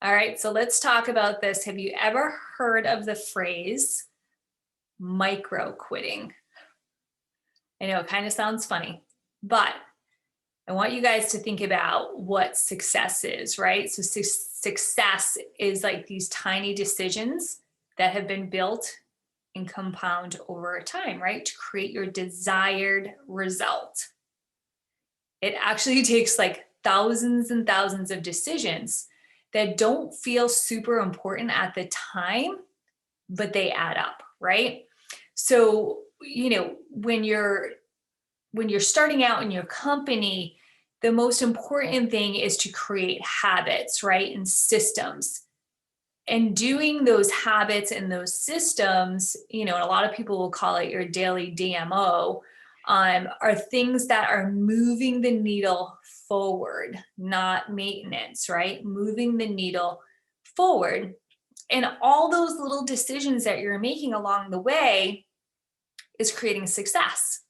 All right, so let's talk about this. Have you ever heard of the phrase micro quitting? I know it kind of sounds funny, but I want you guys to think about what success is, right? So success is like these tiny decisions that have been built and compound over time, right? To create your desired result. It actually takes like thousands and thousands of decisions that don't feel super important at the time, but they add up, right? So, when you're starting out in your company, the most important thing is to create habits, right? And systems. And doing those habits and those systems, and a lot of people will call it your daily DMO, are things that are moving the needle forward, not maintenance, right? Moving the needle forward. And all those little decisions that you're making along the way is creating success.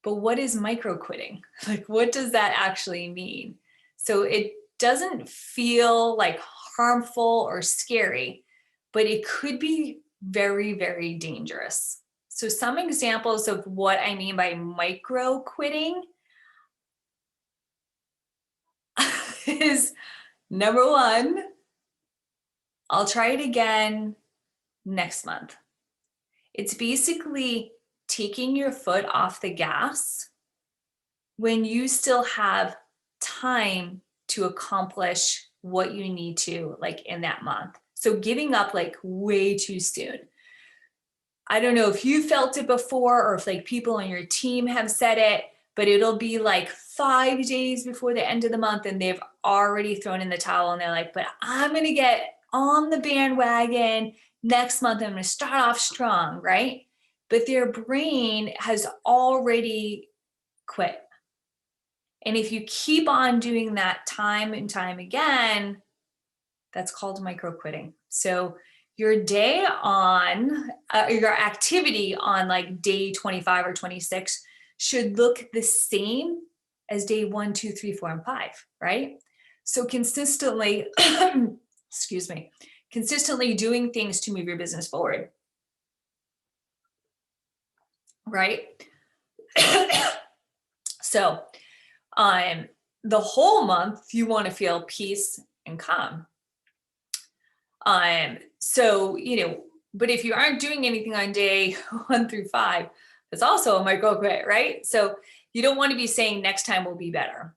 But what is micro quitting? Like, what does that actually mean? So it doesn't feel like harmful or scary, but it could be very, very dangerous. So some examples of what I mean by micro quitting is number one, I'll try it again next month. It's basically taking your foot off the gas when you still have time to accomplish what you need to, like, in that month. So giving up like way too soon. I don't know if you felt it before or if like people on your team have said it, but it'll be like 5 days before the end of the month and they've already thrown in the towel and they're like, but I'm going to get on the bandwagon next month. I'm going to start off strong, right? But their brain has already quit. And if you keep on doing that time and time again, that's called micro quitting. So your day on, your activity on like day 25 or 26 should look the same as day 1, 2, 3, 4, and 5, right? So consistently, excuse me, consistently doing things to move your business forward, right? So the whole month you want to feel peace and calm. But if you aren't doing anything on day 1 through 5, that's also a micro quit, right? So you don't want to be saying next time will be better.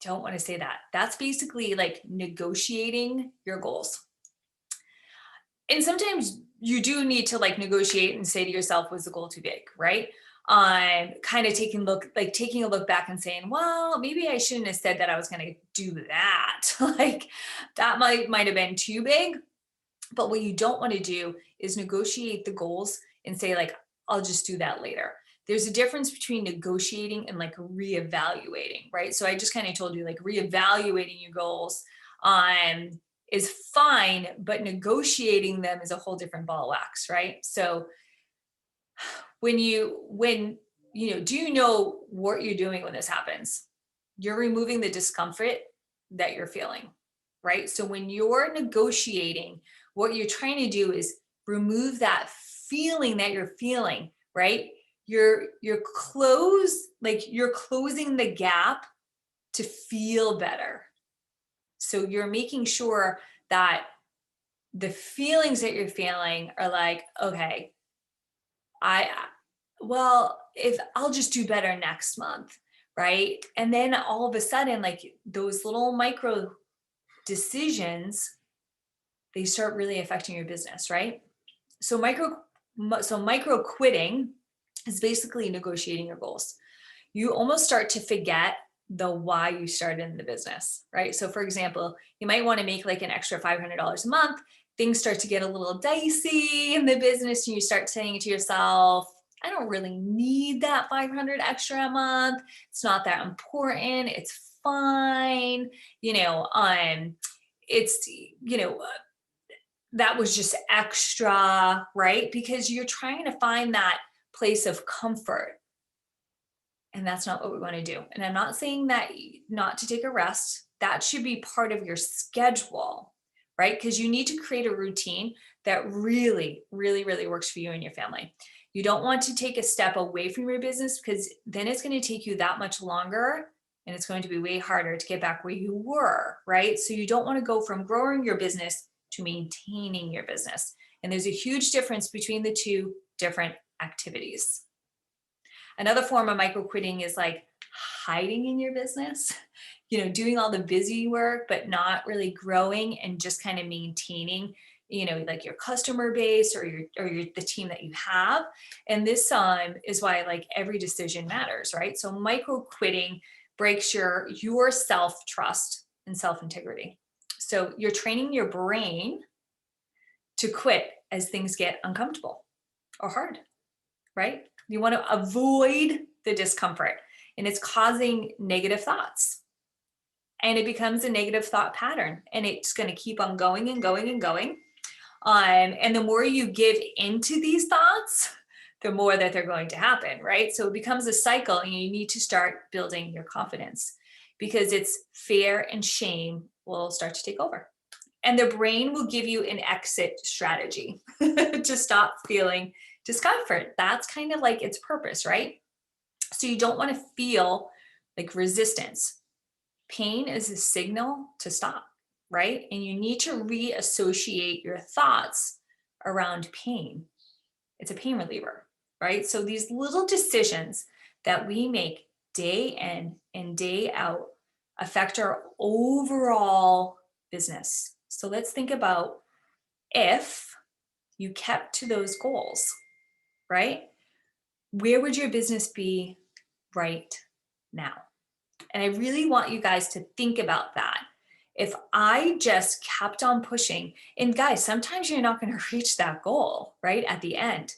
Don't want to say that. That's basically like negotiating your goals. And sometimes you do need to like negotiate and say to yourself, was the goal too big, right? Kind of taking a look back and saying, well, maybe I shouldn't have said that I was going to do that. Like that might have been too big. But what you don't want to do is negotiate the goals and say like, I'll just do that later. There's a difference between negotiating and like reevaluating, right? So I just kind of told you like reevaluating your goals is fine, but negotiating them is a whole different ball of wax, right? So do you know what you're doing when this happens? You're removing the discomfort that you're feeling, right? So when you're negotiating, what you're trying to do is remove that feeling that you're feeling, right? You're closing the gap to feel better. So you're making sure that the feelings that you're feeling are like, okay, if I'll just do better next month, right? And then all of a sudden, like those little micro decisions, they start really affecting your business, right? So micro quitting is basically negotiating your goals. You almost start to forget the why you started in the business, right? So for example, you might want to make like an extra $500 a month. Things start to get a little dicey in the business and you start saying to yourself, I don't really need that 500 extra a month. It's not that important. It's fine. That was just extra, right? Because you're trying to find that place of comfort. And that's not what we want to do. And I'm not saying that not to take a rest. that should be part of your schedule, right? Because you need to create a routine that really, really, really works for you and your family. You don't want to take a step away from your business because then it's going to take you that much longer and it's going to be way harder to get back where you were, right? So you don't want to go from growing your business to maintaining your business. And there's a huge difference between the two different activities. Another form of micro quitting is like hiding in your business, doing all the busy work, but not really growing and just kind of maintaining, like your customer base or the team that you have. And this is why like every decision matters, right? So micro quitting breaks your self-trust and self-integrity. So you're training your brain to quit as things get uncomfortable or hard, right? You want to avoid the discomfort, and it's causing negative thoughts. And it becomes a negative thought pattern, and it's going to keep on going and going and going. And the more you give into these thoughts, the more that they're going to happen, right? So it becomes a cycle, and you need to start building your confidence because it's fear and shame will start to take over. And the brain will give you an exit strategy to stop feeling discomfort. That's kind of like its purpose, right? So you don't want to feel like resistance. Pain is a signal to stop, right? And you need to reassociate your thoughts around pain. It's a pain reliever, right? So these little decisions that we make day in and day out affect our overall business. So let's think about if you kept to those goals, right? Where would your business be right now? And I really want you guys to think about that. If I just kept on pushing, and guys, sometimes you're not going to reach that goal, right, at the end,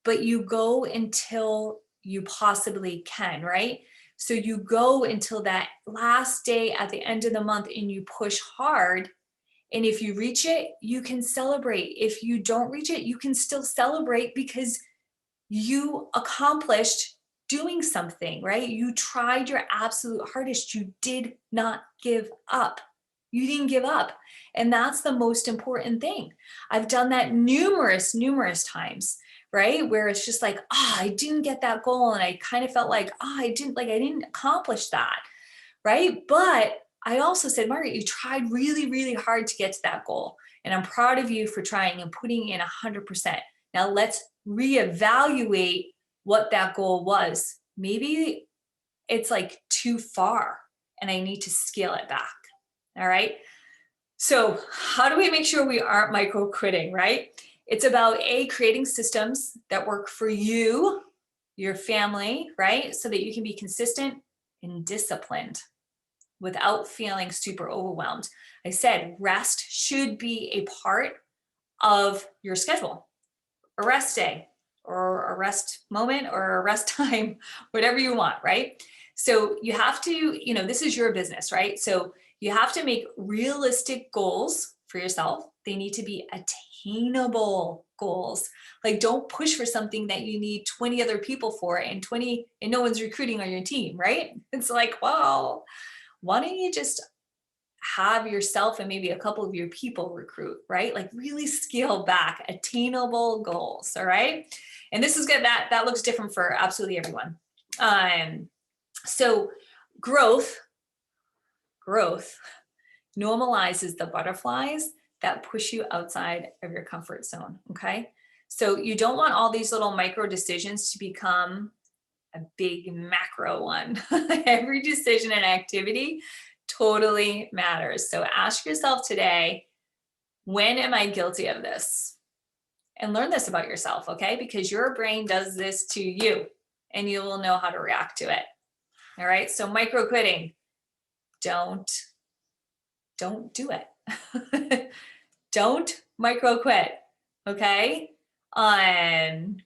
but you go until you possibly can, right? So you go until that last day at the end of the month and you push hard. And if you reach it, you can celebrate. If you don't reach it, you can still celebrate because you accomplished doing something, right? You tried your absolute hardest. You did not give up. You didn't give up. And that's the most important thing. I've done that numerous times, right? Where it's just like, I didn't get that goal. And I kind of felt like, I didn't accomplish that, right? But I also said, Margaret, you tried really, really hard to get to that goal. And I'm proud of you for trying and putting in 100%. Now let's reevaluate what that goal was. Maybe it's like too far and I need to scale it back. All right. So how do we make sure we aren't micro quitting, right? It's about creating systems that work for you, your family, right? So that you can be consistent and disciplined without feeling super overwhelmed. I said rest should be a part of your schedule. A rest day or a rest moment or a rest time, whatever you want, right? So you have to, this is your business, right? So you have to make realistic goals for yourself. They need to be attainable goals. Like don't push for something that you need 20 other people for and no one's recruiting on your team, right? It's like, well, why don't you just have yourself and maybe a couple of your people recruit, right? Like really scale back attainable goals. All right. And this is good. That looks different for absolutely everyone. So growth normalizes the butterflies that push you outside of your comfort zone. Okay. So you don't want all these little micro decisions to become a big macro one. Every decision and activity totally matters. So ask yourself today, when am I guilty of this? And learn this about yourself, okay? Because your brain does this to you and you will know how to react to it. All right. So micro quitting, don't do it. Don't micro quit. Okay. Lauren,